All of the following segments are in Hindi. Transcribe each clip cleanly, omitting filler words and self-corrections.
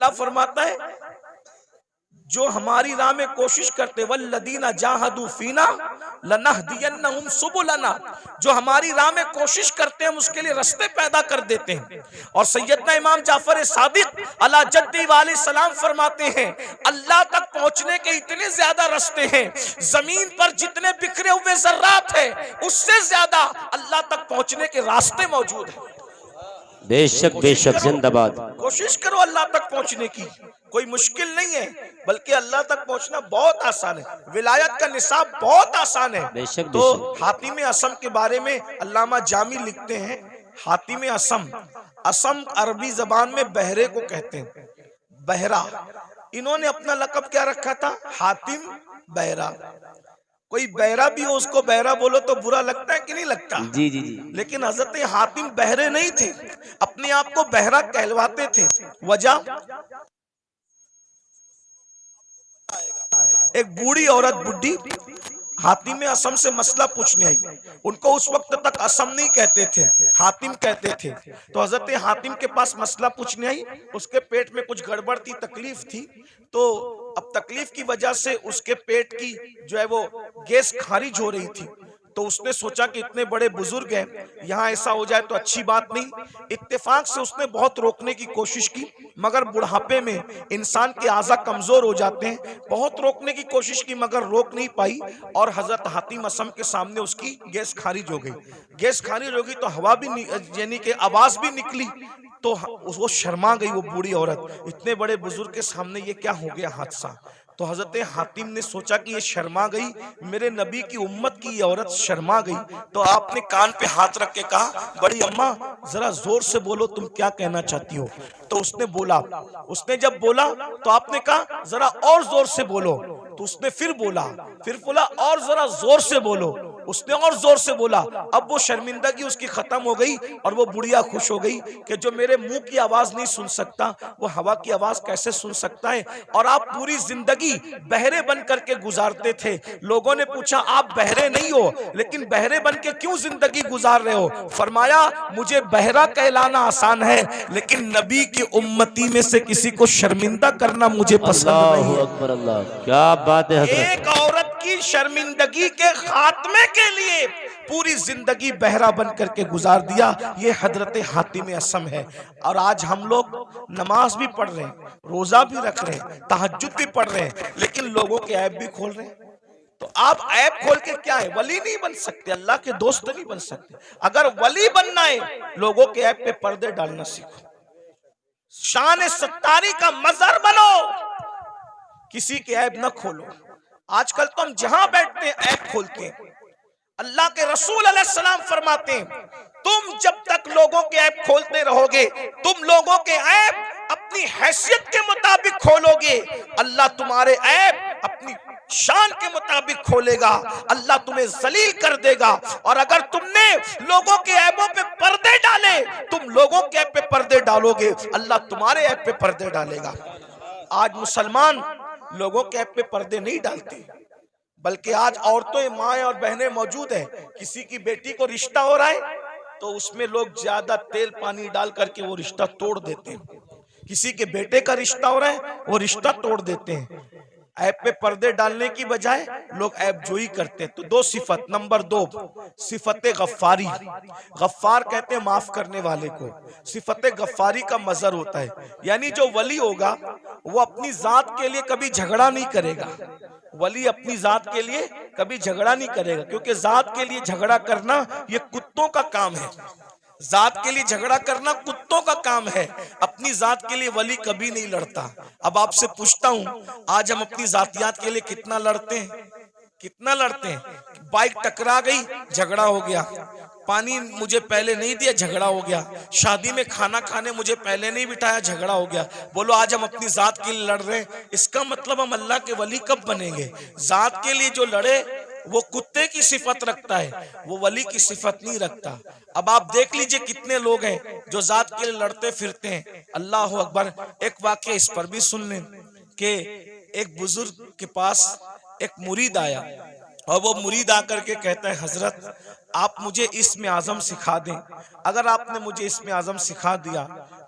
अल्लाह फरमाता है जो हमारी राह में कोशिश करते, वल्लदीना जाहदू फीना लनहदियन्नहुम सुबुलना, जो हमारी राह में कोशिश करते हैं हम उसके लिए रास्ते पैदा कर देते हैं। और सैयदना इमाम जाफर सादिक अला जद्दी वाले सलाम फरमाते हैं अल्लाह तक पहुंचने के इतने ज्यादा रास्ते हैं, जमीन पर जितने बिखरे हुए जर्रात है उससे ज्यादा अल्लाह तक पहुंचने के रास्ते मौजूद हैं। बेशक बेशक, जिंदाबाद। कोशिश करो अल्लाह तक पहुंचने की, कोई मुश्किल नहीं है, बल्कि अल्लाह तक पहुंचना बहुत आसान है। विलायत का निसाब बहुत आसान है। बेशक तो बेशक। हातिम असम के बारे में अल्लामा जामी लिखते हैं, हातिम असम, असम अरबी जबान में बहरे को कहते हैं, बहरा। इन्होंने अपना लकब क्या रखा था? हातिम बहरा। कोई बहरा भी हो उसको बहरा बोलो तो बुरा लगता है कि नहीं लगता? जी जी जी। लेकिन हजरत हातिम बहरे नहीं थे, अपने आप को बहरा कहलवाते थे। वजह, एक बूढ़ी औरत, बुढ़ी हातिम असम से मसला पूछने आई। उनको उस वक्त तक असम नहीं कहते थे, हातिम कहते थे। तो हजरत हातिम के पास मसला पूछने आई। उसके पेट में कुछ गड़बड़ थी, तकलीफ थी। तो अब तकलीफ की वजह से उसके पेट की जो है वो गैस खारिज हो रही थी। तो उसने सोचा कि इतने बड़े बुजुर्ग हैं, यहाँ ऐसा हो जाए तो अच्छी बात नहीं। इत्तेफाक से उसने बहुत रोकने की कोशिश की, मगर बुढ़ापे में इंसान के आज़ा कमजोर हो जाते हैं। बहुत रोकने की कोशिश की मगर रोक नहीं पाई, और हजरत हातिम असम के सामने उसकी गैस खारिज हो गई। गैस खारिज हो गई तो हवा भी यानी कि आवाज भी निकली। तो वो शर्मा गई, वो बूढ़ी औरत, इतने बड़े बुजुर्ग के सामने ये क्या हो गया हादसा। तो हजरत हातिम ने सोचा कि ये शर्मा गई, मेरे नबी की उम्मत की ये औरत शर्मा गई। तो आपने कान पे हाथ रख के कहा, बड़ी अम्मा जरा जोर से बोलो, तुम क्या कहना चाहती हो। तो उसने बोला, उसने जब बोला तो आपने कहा जरा और जोर से बोलो। तो उसने फिर बोला और जरा जोर से बोलो। उसने और जोर से बोला। अब वो शर्मिंदगी उसकी खत्म हो गई और वो बुढ़िया खुश हो गई कि जो मेरे मुंह की आवाज नहीं सुन सकता वो हवा की आवाज कैसे सुन सकता है। और आप पूरी जिंदगी बहरे बन करके गुजारते थे। लोगों ने पूछा आप बहरे नहीं हो, लेकिन बहरे बन के क्यों जिंदगी गुजार रहे हो। फरमाया मुझे बहरा कहलाना आसान है, लेकिन नबी की उम्मती में से किसी को शर्मिंदा करना मुझे पसंद नहीं है। अकबर, अल्लाह, क्या बात है। एक औरत की शर्मिंदगी के खात्मे के लिए पूरी जिंदगी बहरा बन करके गुजार दिया, ये हजरत हातिम असम है। और आज हम लोग नमाज भी पढ़ रहे हैं, रोजा भी रख रहे हैं, तहज्जुद भी पढ़ रहे हैं, लेकिन लोगों के ऐब भी खोल रहे हैं। तो आप ऐब खोल के क्या है, वली नहीं बन सकते, अल्लाह के दोस्त नहीं बन सकते। अगर वली बनना है लोगों के ऐब पे पर्दे डालना सीखो, शान सत्तारी का मजहर बनो, किसी के ऐब न खोलो। आजकल तो हम जहां बैठते हैं ऐब खोलते हैं। अल्लाह के रसूल अलैहिस्सलाम फरमाते हैं तुम जब तक लोगों के ऐब खोलते रहोगे, तुम लोगों के ऐब अपनी हैसियत के मुताबिक खोलोगे, अल्लाह तुम्हारे ऐब अपनी शान के मुताबिक खोलेगा। अल्लाह तुम्हें जलील कर देगा। और अगर तुमने लोगों के ऐबों पे पर्दे डाले, तुम लोगों के ऐब पे पर्दे डालोगे, अल्लाह तुम्हारे ऐब पे पर्दे डालेगा। आज मुसलमान लोगों के ऐब पे पर्दे नहीं डालते, बल्कि आज औरतें, माएं और बहनें मौजूद हैं। किसी की बेटी को रिश्ता हो रहा है तो उसमें लोग ज्यादा तेल पानी डाल करके वो रिश्ता तोड़ देते हैं। किसी के बेटे का रिश्ता हो रहा है वो रिश्ता तोड़ देते हैं। ऐब पे पर्दे डालने की बजाय लोग ऐब जोई करते हैं। तो दो सिफत, नंबर 2 सिफत गफ्फारी। गफ्फार कहते हैं माफ करने वाले को। सिफत गफ्फारी का मजहर होता है, यानी जो वली होगा वो अपनी जात के लिए कभी झगड़ा नहीं करेगा। वली अपनी जात के लिए कभी झगड़ा नहीं करेगा, क्योंकि जात के लिए झगड़ा करना ये कुत्तों का काम है। जात के लिए झगड़ा करना कुत्तों का काम है, अपनी जात के लिए वली कभी नहीं लड़ता। अब आपसे पूछता हूं, आज हम अपनी जातियात के लिए कितना लड़ते हैं? कितना लड़ते हैं? बाइक टकरा गई, झगड़ा हो गया। पानी मुझे पहले नहीं दिया, झगड़ा हो गया। शादी में खाना खाने मुझे पहले नहीं बिठाया, झगड़ा हो गया। बोलो आज हम अपनी जात के लिए लड़ रहे हैं, इसका मतलब हम अल्लाह के वली कब बनेंगे? जात के लिए जो लड़े वो कुत्ते की सिफत रखता है, वो वली की सिफत नहीं रखता। अब आप देख लीजिए कितने लोग हैं जो जात के लिए लड़ते फिरते हैं। अल्लाह अकबर। एक वाकया इस पर भी सुन लें कि एक बुजुर्ग के पास एक मुरीद आया और वो मुरीद आकर के कहता है हजरत आप मुझे इस्म आज़म सिखा दें। अगर आपने मुझे इस्म आज़म सिखा दिया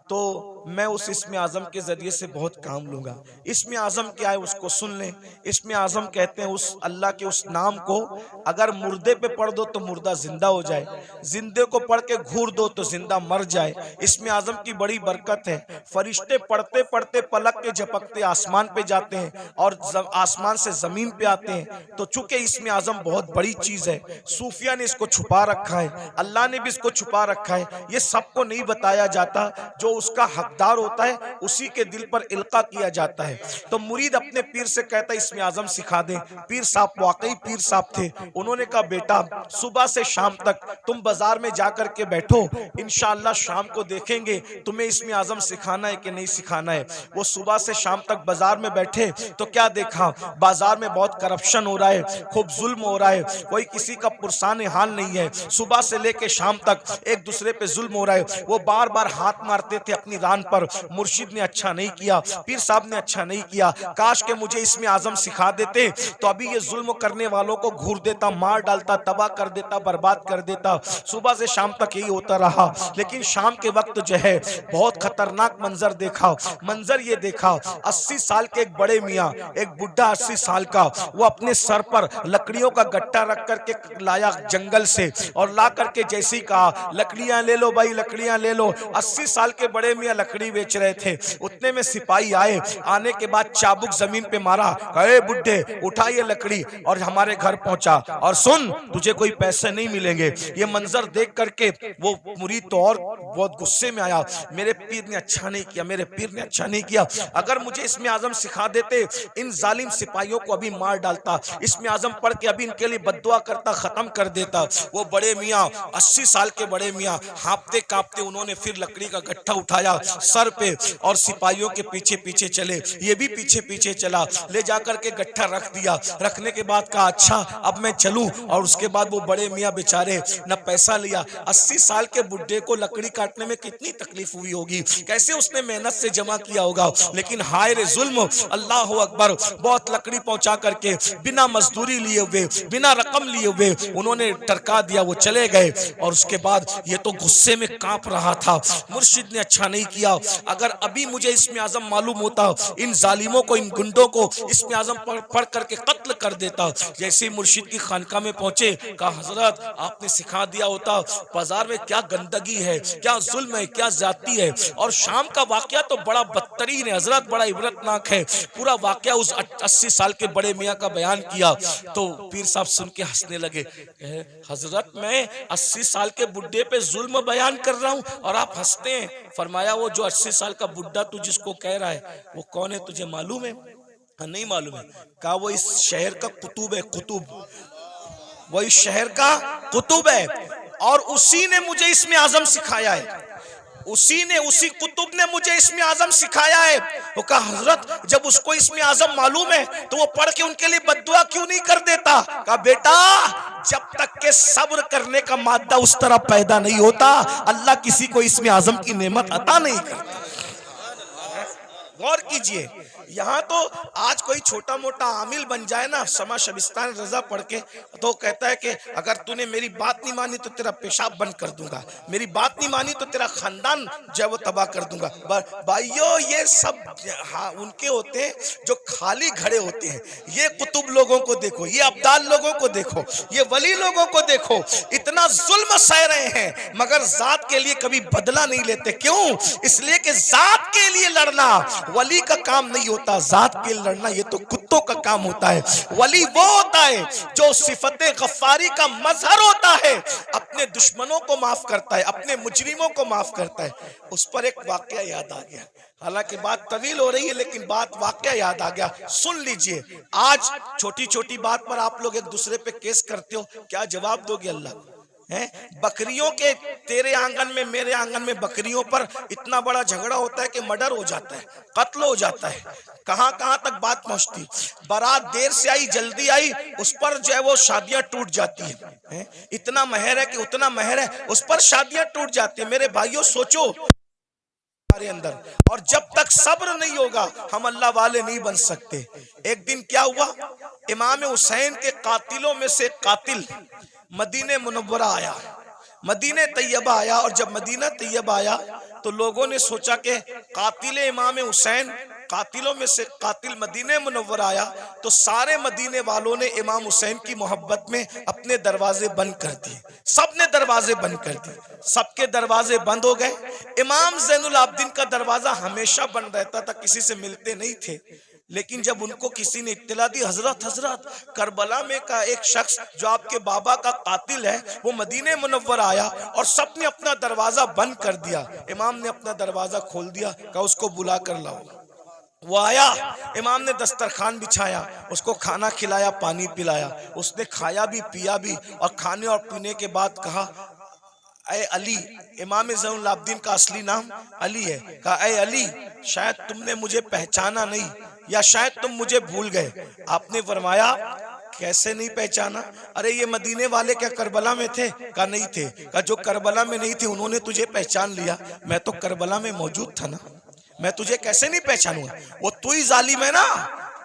तो मैं उस इस्म आज़म के जरिए से बहुत काम लूंगा। इस्म आज़म क्या है उसको सुन लें। इस्म आज़म कहते हैं उस अल्लाह के उस नाम को अगर मुर्दे पे पढ़ दो तो मुर्दा जिंदा हो जाए, जिंदे को पढ़ के घूर दो तो जिंदा मर जाए। इस्म आज़म की बड़ी बरकत है। फरिश्ते पढ़ते पढ़ते पलक के झपकते आसमान पे जाते हैं और आसमान से जमीन पे आते हैं। तो चूंकि इस्म आज़म बहुत बड़ी चीज है, सूफिया ने इसको छुपा रखा है, अल्लाह ने भी इसको छुपा रखा है। ये सबको नहीं बताया जाता, जो उसका हकदार होता है उसी के दिल पर इल्का किया जाता है। तो मुरीद अपने पीर से कहता है इस्म आज़म सिखा दे। पीर साहब वाकई पीर साहब थे। उन्होंने कहा बेटा सुबह से शाम तक तुम बाजार में जाकर के बैठो, इंशाअल्लाह शाम को देखेंगे तुम्हें इस्म आज़म सिखाना है कि नहीं सिखाना है। वो सुबह से शाम तक बाजार में बैठे तो क्या देखा, बाजार में बहुत करप्शन हो रहा है, खूब जुल्म हो रहा है, कोई किसी का पुरसान हाल नहीं है। सुबह से लेके शाम तक एक दूसरे पे जुल्म हो रहा है। वो बार बार हाथ मारते थे अपनी रान पर। मुर्शिद ने अच्छा नहीं किया, पीर साहब ने अच्छा नहीं किया, काश के मुझे इस्म आज़म सिखा देते तो अभी ये जुल्म करने वालों को घूर देता, मार डालता, तबाह कर देता, बर्बाद कर देता। सुबह से शाम तक यही होता रहा। लेकिन शाम के वक्त जो है बहुत खतरनाक मंजर देखा। मंजर ये देखा 80 साल के एक बड़े मियाँ, एक बुढ़ा 80 साल का, वो अपने सर पर लकड़ियों का गट्टा रख करके लाया जंगल से और ला करके जैसे ही कहा लकड़ियां ले लो भाई, लकड़ियां ले लो। 80 साल के बड़े मियाँ लकड़ी बेच रहे थे। उतने में सिपाही आए, आने के बाद चाबुक जमीन पे मारा, कहे बुड्ढे उठा ये लकड़ी और हमारे घर पहुंचा और सुन तुझे कोई पैसे नहीं मिलेंगे। ये मंजर देख करके वो मुरीद तो और बहुत गुस्से में आया, मेरे पीर ने अच्छा नहीं किया, मेरे पीर ने अच्छा नहीं किया। अगर मुझे इस्म आज़म सिखा देते इन जालिम सिपाहियों को अभी मार डालता, इस्म आज़म पढ़ के अभी इनके लिए बद्दुआ करता, खत्म कर देता। वो बड़े मियाँ 80 साल के बड़े मियाँ हाँपते कांपते उन्होंने फिर लकड़ी का गट्ठा उठाया सर पे और सिपाहियों के पीछे पीछे चले। ये भी पीछे पीछे चला, ले जाकर के गट्ठा रख दिया। रखने के बाद कहा अच्छा अब मैं चलूं। और उसके बाद वो बड़े मियाँ बेचारे न पैसा लिया। 80 साल के बुढ़े को लकड़ी काटने में कितनी तकलीफ हुई होगी, कैसे उसने मेहनत से जमा किया होगा। लेकिन हाय रे जुल्म, अल्लाह अकबर, बहुत लकड़ी पहुंचा करके बिना मजदूरी लिए हुए, बिना रकम लिए हुए उन्होंने टरका दिया। वो चले गए और उसके बाद ये तो गुस्से में कांप रहा था, मुर्शिद ने अच्छा नहीं किया। अगर अभी मुझे इस्म आज़म मालूम होता, इन जालिमों को, इन गुंडों को इस्म आज़म पढ़ करके कत्ल कर देता। जैसे ही मुर्शिद की खानका में पहुंचे कहा हजरत आपने सिखा दिया होता, बाजार में क्या गंदगी है, क्या जुल्म है, क्या ज्यादती है। और शाम का वाकया तो बड़ा बदतरीन है हजरत, बड़ा इबरतनाक है। पूरा वाकया उस 80 साल के बड़े मियाँ का बयान किया तो पीर साहब सुन के हंसने लगे। हजरत मैं 80 साल के बुढ़े पे जुल्म बयान कर रहा हूँ और आप हंसते हैं। फरमाया वो जो 80 साल का बुढ़ा तू जिसको कह रहा है वो कौन है, तुझे मालूम है? नहीं मालूम है। कहा वो इस शहर का कुतुब है, कुतुब, वो इस शहर का कुतुब है और उसी ने मुझे इस्म आज़म सिखाया है, उसी कुतुब ने मुझे इस्म आज़म सिखाया है। वो कहा हजरत जब उसको इस्म आज़म मालूम है तो वो पढ़ के उनके लिए बद्दुआ क्यों नहीं कर देता? कहा बेटा जब तक के सब्र करने का मादा उस तरह पैदा नहीं होता, अल्लाह किसी को इस्म आज़म की नेमत अता नहीं करता। गौर कीजिए, यहाँ तो आज कोई छोटा मोटा आमिल बन जाए ना समा शबिस्तान रजा पढ़ के तो कहता है कि अगर तूने मेरी बात नहीं मानी तो तेरा पेशाब बंद कर दूंगा, मेरी बात नहीं मानी तो तेरा खानदान जो है वो तबाह कर दूंगा। भाइयों ये सब हाँ उनके होते हैं जो खाली घड़े होते हैं। ये कुतुब लोगों को देखो, ये अब्दाल लोगों को देखो, ये वली लोगों को देखो, इतना जुल्म सह रहे हैं मगर जात के लिए कभी बदला नहीं लेते। क्यों? इसलिए कि जात के लिए लड़ना वली का काम नहीं होता, जात के लड़ना ये तो कुत्तों का काम होता है। वली वो होता है जो सिफते गफ्फारी का मजहर होता है, अपने दुश्मनों को माफ करता है, अपने मुजरिमों को माफ करता है। उस पर एक वाकया याद आ गया, हालांकि बात तवील हो रही है लेकिन बात वाकया याद आ गया, सुन लीजिए। आज छोटी छोटी बात पर आप लोग एक दूसरे पे केस करते हो, क्या जवाब दोगे अल्लाह को? बकरियों के तेरे आंगन में मेरे आंगन में बकरियों पर इतना बड़ा झगड़ा होता है कि मर्डर हो जाता है, कत्ल हो जाता है। कहां कहां तक बात पहुंचती, बारात देर से आई जल्दी आई उस पर जो है वो शादियां टूट जाती है। इतना महर है कि उतना महर है उस पर शादियां टूट जाती है। मेरे भाइयों सोचो हमारे अंदर, और जब तक सब्र नहीं होगा हम अल्लाह वाले नहीं बन सकते। एक दिन क्या हुआ, इमाम हुसैन के कातिलों में से कातिल मदीने मुनव्वरा आया, मदीने तैयबा आया। और जब मदीना तैयबा आया तो लोगों ने सोचा कि कातिल इमाम हुसैन, कातिलों में से कातिल मदीने मुनव्वर आया, तो सारे मदीने वालों ने इमाम हुसैन की मोहब्बत में अपने दरवाजे बंद कर दिए। सबने दरवाजे बंद कर दिए, सबके दरवाजे बंद हो गए। इमाम ज़ैनुल आबिदीन का दरवाजा हमेशा बंद रहता था, किसी से मिलते नहीं थे। लेकिन जब उनको किसी ने इत्तला दी, हजरत हजरत करबला में का एक शख्स जो आपके बाबा का कातिल है वो मदीने मुनव्वर आया, और सबने अपना दरवाजा बंद कर दिया। इमाम ने अपना दरवाजा खोल दिया, कहा उसको बुला कर लाओ। वो आया, इमाम ने दस्तरखान बिछाया, उसको खाना खिलाया, पानी पिलाया, उसने खाया भी पिया भी, और खाने और पीने के बाद कहा, ऐ अली, इमाम ज़ैनुल आबिदीन का असली नाम अली है, कहा ऐ अली, शायद तुमने मुझे पहचाना नहीं, या शायद तुम मुझे भूल गए। आपने फरमाया कैसे नहीं पहचाना? अरे ये मदीने वाले क्या करबला में थे? कहा नहीं थे। कहा जो करबला में नहीं थे उन्होंने तुझे पहचान लिया, मैं तो करबला में मौजूद था ना, मैं तुझे कैसे नहीं पहचानूंगा? वो तू ही जालिम है ना,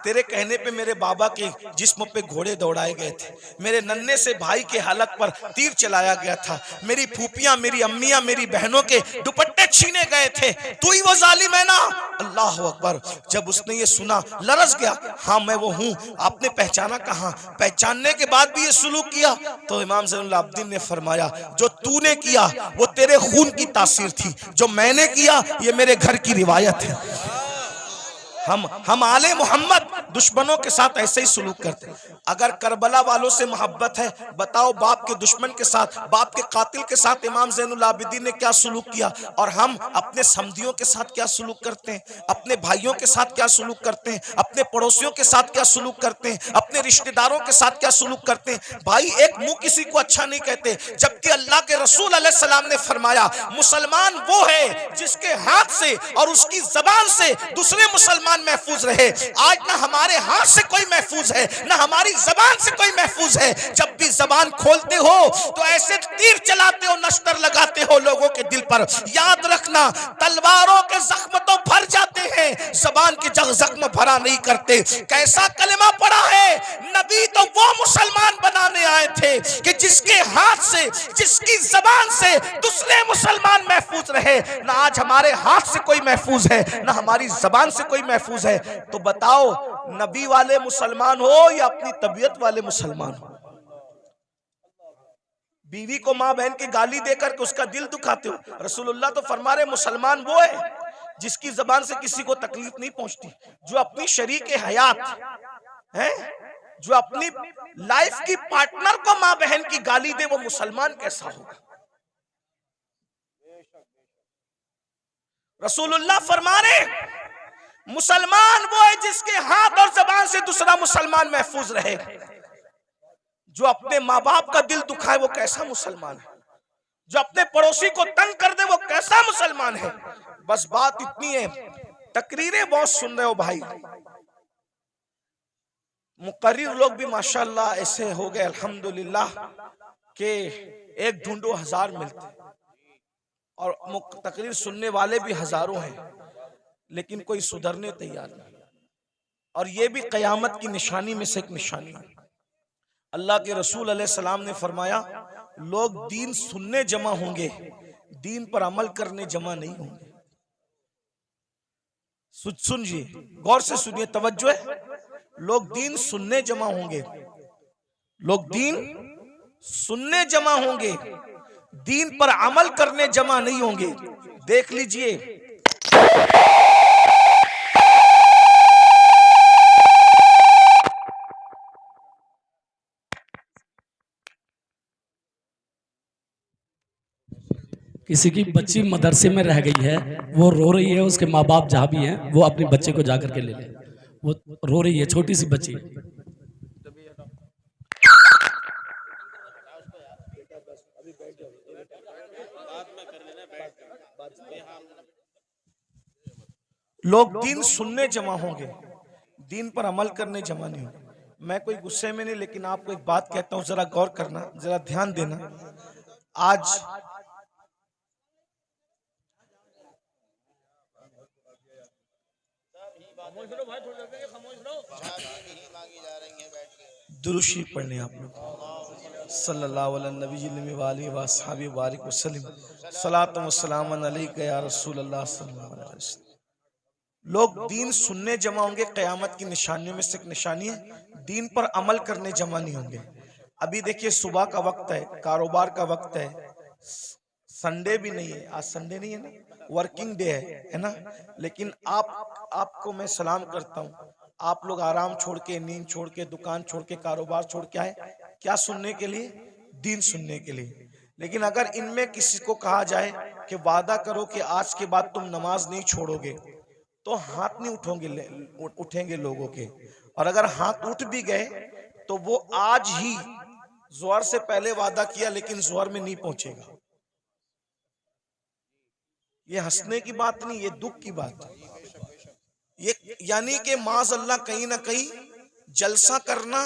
तेरे कहने पे मेरे बाबा के जिस्म पे घोड़े दौड़ाए गए थे, मेरे नन्हे से भाई के हलक पर तीर चलाया गया था, मेरी फूफियां, मेरी अम्मियां, मेरी बहनों के दुपट्टे छीने गए थे, तू ही वो जालिम है ना। अल्लाह अकबर। जब उसने ये सुना लरस गया, हाँ मैं वो हूँ। आपने पहचाना कहाँ? पहचानने के बाद भी ये सुलूक किया? तो इमाम ज़ैनुल आबिदीन ने फरमाया जो तूने किया वो तेरे खून की तासीर थी, जो मैंने किया ये मेरे घर की रिवायत है। हम आले मोहम्मद दुश्मनों के साथ ऐसे ही सुलूक करते हैं। अगर करबला वालों से मोहब्बत है, बताओ बाप के दुश्मन के साथ, बाप के कातिल के साथ इमाम ज़ैनुल आबिदीन ने क्या सुलूक किया, और हम अपने समधियों के साथ क्या सुलूक करते हैं, अपने भाइयों के साथ क्या सुलूक करते हैं, अपने पड़ोसियों के साथ क्या सुलूक करते हैं, अपने रिश्तेदारों के साथ क्या सुलूक करते हैं। भाई एक मुंह किसी को अच्छा नहीं कहते, जबकि अल्लाह के रसूल अलैहिस्सलाम ने फरमाया मुसलमान वो है जिसके हाथ से और उसकी जबान से दूसरे मुसलमान महफूज रहे। आज ना हमारे हाथ से कोई महफूज है, ना हमारी जबान से कोई महफूज है। जब भी जबान खोलते हो तो ऐसे तीर चलाते हो, नश्तर लगाते हो लोगों के दिल पर। याद रखना तलवारों के जख्म तो भर जाते हैं, जबान के जख्म भरा नहीं करते। कैसा कलमा पड़ा है? नबी तो वो मुसलमान बनाने आए थे कि जिसके हाथ से, जिसकी जबान से दूसरे मुसलमान महफूज रहे। ना आज हमारे हाथ से कोई महफूज है, ना हमारी जबान से कोई महफूज है। तो बताओ नबी वाले मुसलमान हो या अपनी तबीयत वाले मुसलमान हो? बीवी को मां बहन की गाली देकर के उसका दिल दुखाते हो। रसूलुल्लाह तो फरमा रहे मुसलमान वो है जिसकी जबान से किसी को तकलीफ नहीं पहुंचती, जो अपनी शरीक हयात है, जो अपनी लाइफ की पार्टनर को मां बहन की गाली दे, वो मुसलमान कैसा होगा? रसूलुल्लाह फरमा रहे मुसलमान वो है जिसके हाथ और जबान से दूसरा मुसलमान महफूज रहे। जो अपने माँ बाप का दिल दुखाए वो कैसा मुसलमान है? जो अपने पड़ोसी को तंग कर दे वो कैसा मुसलमान है? बस बात इतनी है। तकरीरें बहुत सुन रहे हो भाई, मुकर्रिर लोग भी माशाल्लाह ऐसे हो गए अल्हम्दुलिल्लाह के एक ढूंढो हजार मिलते, और तकरीर सुनने वाले भी हजारों हैं, लेकिन कोई सुधरने तैयार नहीं। और ये भी कयामत की निशानी में से एक निशानी है। अल्लाह के रसूल अलैहिस्सलाम ने फरमाया लोग दीन सुनने जमा होंगे, दीन पर अमल करने जमा नहीं होंगे। सुनिए, गौर से सुनिए, तवज्जो है। लोग दीन सुनने जमा होंगे, लोग दीन सुनने जमा होंगे, दीन पर अमल करने जमा नहीं होंगे। देख लीजिए, किसी की बच्ची मदरसे में रह गई है, वो रो रही है, उसके माँ बाप जहाँ भी हैं वो अपने बच्चे को जाकर के ले ले। वो रो रही है, छोटी सी बच्ची। लोग दीन सुनने जमा होंगे, दीन पर अमल करने जमा नहीं होंगे। मैं कोई गुस्से में नहीं, लेकिन आपको एक बात कहता हूं, जरा गौर करना, जरा ध्यान देना। आज दुरूद शरीफ पढ़ने आप लोग। सल्लल्लाहु अलैहि वसल्लम सलात व सलाम अलैका या रसूल अल्लाह सल्लल्लाहु अलैहि वसल्लम। लोग दीन सुनने जमा होंगे, क़यामत की निशानियों में से एक निशानी है दीन पर अमल करने जमा नहीं होंगे। अभी देखिए सुबह का वक्त है, कारोबार का वक्त है, संडे भी नहीं है, आज संडे नहीं है ना, वर्किंग डे है ना, लेकिन आपको मैं सलाम करता हूँ। आप लोग आराम छोड़ के, नींद छोड़ के, दुकान छोड़ के, कारोबार छोड़ के आए क्या सुनने के लिए? दीन सुनने के लिए। लेकिन अगर इनमें किसी को कहा जाए कि वादा करो कि आज के बाद तुम नमाज नहीं छोड़ोगे, तो हाथ नहीं उठेंगे लोगों के। और अगर हाथ उठ भी गए तो वो आज ही ज़ोहर से पहले वादा किया लेकिन ज़ोहर में नहीं पहुंचेगा। ये हंसने की बात नहीं, ये दुख की बात है। ये यानी कि माज़ अल्लाह कहीं ना कहीं जलसा करना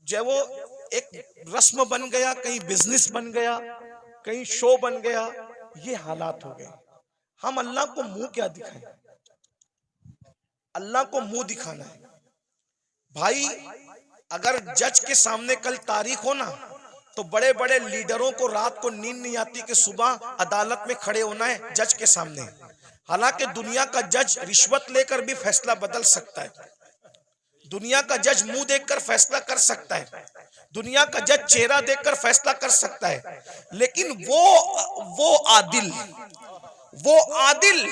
जो वो एक रस्म बन गया, कहीं बिजनेस बन गया, कहीं शो बन गया, ये हालात हो गए। हम अल्लाह को मुंह क्या दिखाएं? अल्लाह को मुंह दिखाना है भाई। अगर जज के सामने कल तारीख हो ना, तो बड़े बड़े लीडरों को रात को नींद नहीं आती कि सुबह अदालत में खड़े होना है जज के सामने। हालांकि दुनिया का जज रिश्वत लेकर भी फैसला बदल सकता है, दुनिया का जज मुंह देखकर फैसला कर सकता है, दुनिया का जज चेहरा देखकर फैसला कर सकता है, लेकिन वो आदिल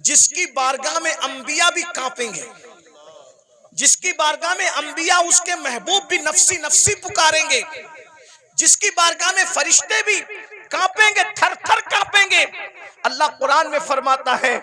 जिसकी बारगाह में अंबिया भी कांपेंगे, जिसकी बारगाह में अंबिया उसके महबूब भी नफसी नफसी पुकारेंगे, जिसकी बारगाह में फरिश्ते भी कांपेंगे, थर थर कांपेंगे। अल्लाह कुरान में फरमाता है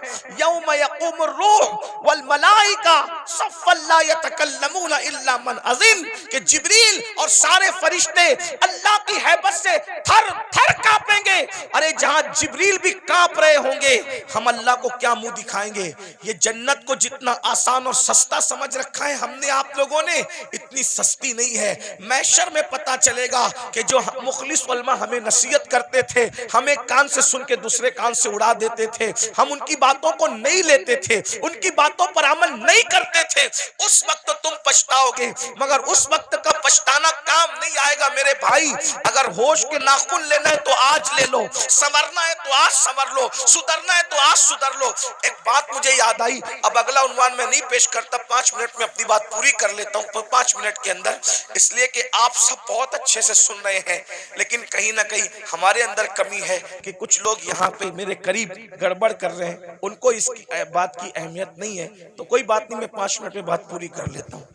यौम यक़ूमुर रूह वल मलाइका सफ़्फ़न ला यतकल्लमूना इल्ला मन अज़िन, कि जिब्रील और सारे फरिश्ते अल्लाह की हैबत से थर थर कांपेंगे। अरे जहां जिब्रील भी कांप रहे होंगे, हम अल्लाह को क्या मुंह दिखाएंगे? ये जन्नत को जितना आसान और सस्ता समझ रखा है हमने आप लोगों ने, इतनी सस्ती नहीं है। महशर में पता चलेगा कि जो मुखलिस उलमा हमें नसीहत करते थे, हमें कान से सुन के दूसरे कान से उड़ा देते थे, हम उनकी बातों को नहीं लेते थे, उनकी बातों पर अमल नहीं करते थे, उस वक्त तुम पछताओगे, मगर उस वक्त का पछताना काम नहीं आएगा मेरे भाई। अगर होश के नाखून लेना है तो आज ले लो, संवरना है तो आज संवर लो, सुधरना है तो आज सुधर लो। एक बात मुझे याद आई, अब अगला उन्वान में नहीं पेश करता, 5 मिनट में अपनी बात पूरी कर लेता हूँ 5 मिनट के अंदर, इसलिए कि आप सब बहुत अच्छे से सुन रहे हैं, लेकिन कहीं ना कहीं हमारे अंदर कमी है कि कुछ लोग यहाँ पे मेरे करीब गड़बड़ कर रहे हैं, उनको इसकी बात की अहमियत नहीं है। तो कोई बात नहीं, मैं 5 मिनट में बात पूरी कर लेता हूँ।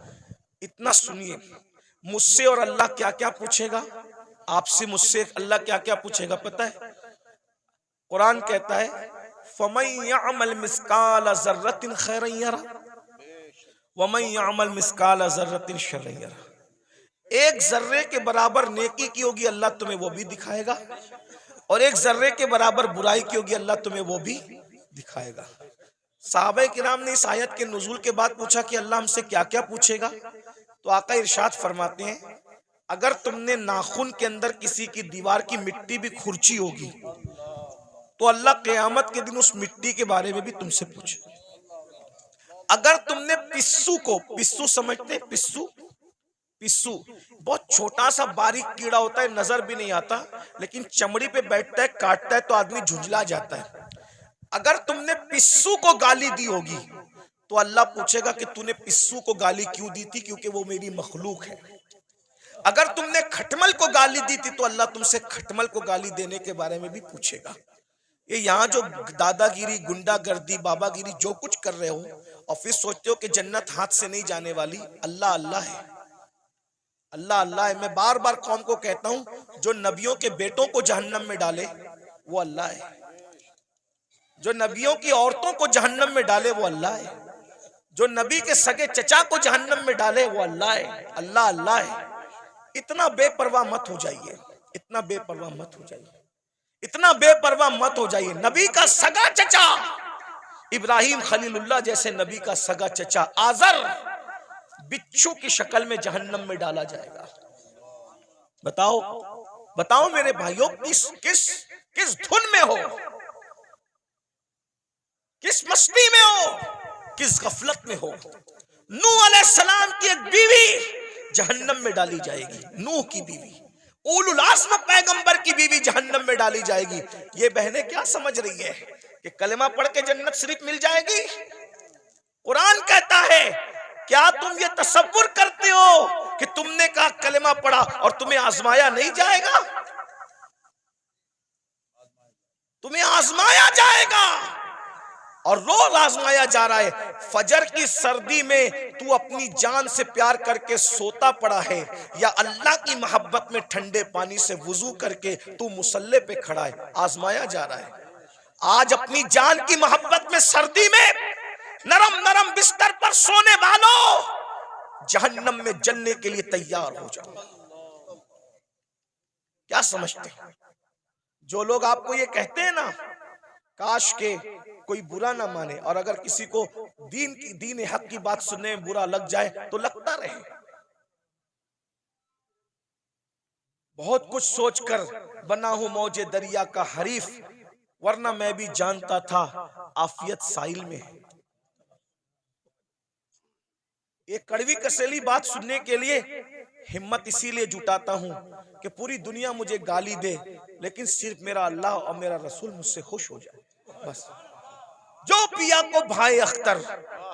इतना सुनिए, मुझसे और अल्लाह क्या क्या पूछेगा, आपसे मुझसे अल्लाह क्या क्या पूछेगा पता है? कुरान कहता है फमन यअमल मिस्काल ज़र्रतिन खैरन यरा वमन यअमल मिस्काल ज़र्रतिन शर्रन यरा। एक जर्रे के बराबर नेकी की होगी अल्लाह तुम्हें वो भी दिखाएगा, और एक जर्रे के बराबर बुराई की होगी अल्लाह तुम्हें वो भी दिखाएगा। सहाबा किराम ने इस आयत के नुज़ूल के बाद पूछा कि अल्लाह हमसे क्या क्या पूछेगा, तो आका इरशाद फरमाते हैं अगर तुमने नाखून के अंदर किसी की दीवार की मिट्टी भी खुरची होगी तो अल्लाह क़यामत के दिन उस मिट्टी के बारे में भी तुमसे पूछे। अगर तुमने पिस्सू को, पिस्सू समझते, पिस्सू बहुत छोटा सा बारीक कीड़ा होता है, नजर भी नहीं आता, लेकिन चमड़ी पे बैठता है, काटता है तो आदमी झुंझला जाता है। अगर तुमने पिस्सू को गाली दी होगी तो अल्लाह पूछेगा कि तूने पिस्सू को गाली क्यों दी थी, क्योंकि वो मेरी मखलूक है। अगर तुमने खटमल को गाली दी थी तो अल्लाह तुमसे खटमल को गाली देने के बारे में भी पूछेगा। ये यहाँ जो दादागिरी, गुंडागर्दी, बाबागिरी जो कुछ कर रहे हो और फिर सोचते हो कि जन्नत हाथ से नहीं जाने वाली, अल्लाह अल्लाह है, अल्लाह अल्लाह है। मैं बार बार कौम को कहता हूँ, जो नबियों के बेटों को जहन्नम में डाले वो अल्लाह है, जो नबियों की औरतों को जहन्नम में डाले वो अल्लाह है, जो नबी के सगे चचा को जहन्नम में डाले वो अल्लाह है। अल्लाह अल्लाह है। इतना बेपरवाह मत हो जाइए, इतना बेपरवाह मत हो जाइए, इतना बेपरवाह मत हो जाइए। नबी का सगा चचा इब्राहिम खलीलुल्लाह जैसे नबी का सगा चचा आजर बिच्छू की शक्ल में जहन्नम में डाला जाएगा। बताओ बताओ मेरे भाइयों, किस धुन में हो, किस मस्ती में हो, किस गफलत में हो। नूह अलैहिस्सलाम की एक बीवी जहन्नम में डाली जाएगी। नूह की बीवी, उलुल आज़्म पैगंबर की बीवी जहन्नम में डाली जाएगी। ये बहनें क्या समझ रही है कि कलमा पढ़ के जन्नत शरीफ मिल जाएगी? कुरान कहता है, क्या तुम ये तसव्वुर करते हो कि तुमने कहा कलमा पढ़ा और तुम्हें आजमाया नहीं जाएगा? तुम्हें आजमाया जाएगा और रोज आजमाया जा रहा है। फजर की सर्दी में तू अपनी जान से प्यार करके सोता पड़ा है, या अल्लाह की मोहब्बत में ठंडे पानी से वुजू करके तू मुसल्ले पे खड़ा है, आजमाया जा रहा है। आज अपनी जान की मोहब्बत में सर्दी में नरम नरम बिस्तर पर सोने वालों, जहन्नम में जलने के लिए तैयार हो जाओ। क्या समझते हैं? जो लोग आपको ये कहते हैं ना, काश के कोई बुरा ना माने, और अगर किसी को दीन हक की बात सुनने में बुरा लग जाए तो लगता रहे। बहुत कुछ सोचकर बना हूं मौजे दरिया का हरीफ, वरना मैं भी जानता था आफियत साहिल में है। एक कड़वी कसेली बात सुनने के लिए हिम्मत इसीलिए जुटाता हूं कि पूरी दुनिया मुझे गाली दे, लेकिन सिर्फ मेरा अल्लाह और मेरा रसूल मुझसे खुश हो जाए, बस। जो पिया को भाई अख्तर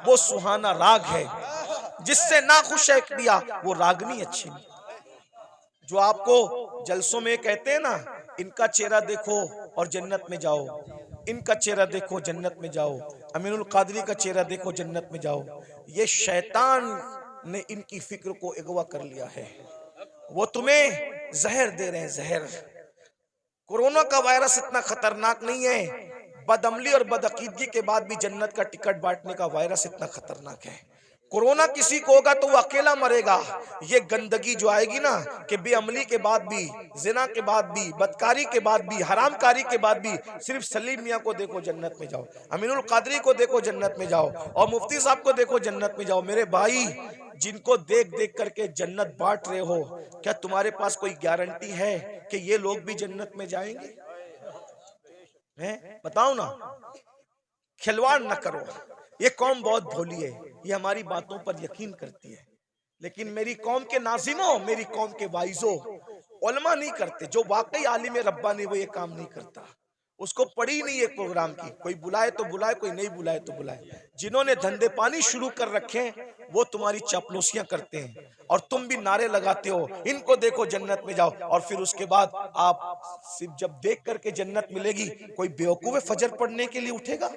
वो सुहाना राग है, जिससे ना खुश है पिया वो रागनी अच्छी नहीं। जो आपको जलसों में कहते हैं ना, इनका चेहरा देखो और जन्नत में जाओ, इनका चेहरा देखो जन्नत में जाओ, अमीनुल कादरी का चेहरा देखो जन्नत में जाओ, ये शैतान ने इनकी फिक्र को अगवा कर लिया है। वो तुम्हें जहर दे रहे हैं, जहर। कोरोना का वायरस इतना खतरनाक नहीं है, बदअमली और बदअकीदगी के बाद भी जन्नत का टिकट बांटने का वायरस इतना खतरनाक है। कोरोना किसी को होगा तो वो अकेला मरेगा। ये गंदगी जो आएगी ना, कि बेअमली के बाद भी, जिना के बाद भी, बदकारी के बाद भी, हरामकारी के बाद भी, सिर्फ सलीम मियाँ को देखो जन्नत में जाओ, अमीनुल कादरी को देखो जन्नत में जाओ, और मुफ्ती साहब को देखो जन्नत में जाओ। मेरे भाई, जिनको देख देख करके जन्नत बांट रहे हो, क्या तुम्हारे पास कोई गारंटी है कि ये लोग भी जन्नत में जाएंगे? हैं? बताओ ना, खिलवाड़ न करो। ये कौम बहुत भोली है, ये हमारी बातों पर यकीन करती है, लेकिन मेरी कौम के नाज़िमों, मेरी कौम के वाइजों, उलमा नहीं करते। जो वाकई आलिम रब्बानी वो ये काम नहीं करता। उसको पड़ी नहीं एक प्रोग्राम की, कोई बुलाए तो बुलाए, कोई नहीं बुलाए तो बुलाए। जिन्होंने धंधे पानी शुरू कर रखे हैं वो तुम्हारी चापलूसियां करते हैं, और तुम भी नारे लगाते हो इनको देखो जन्नत में जाओ, और फिर उसके बाद आप सिर्फ जब देख करके जन्नत मिलेगी, कोई बेवकूफ है फजर पढ़ने के लिए उठेगा?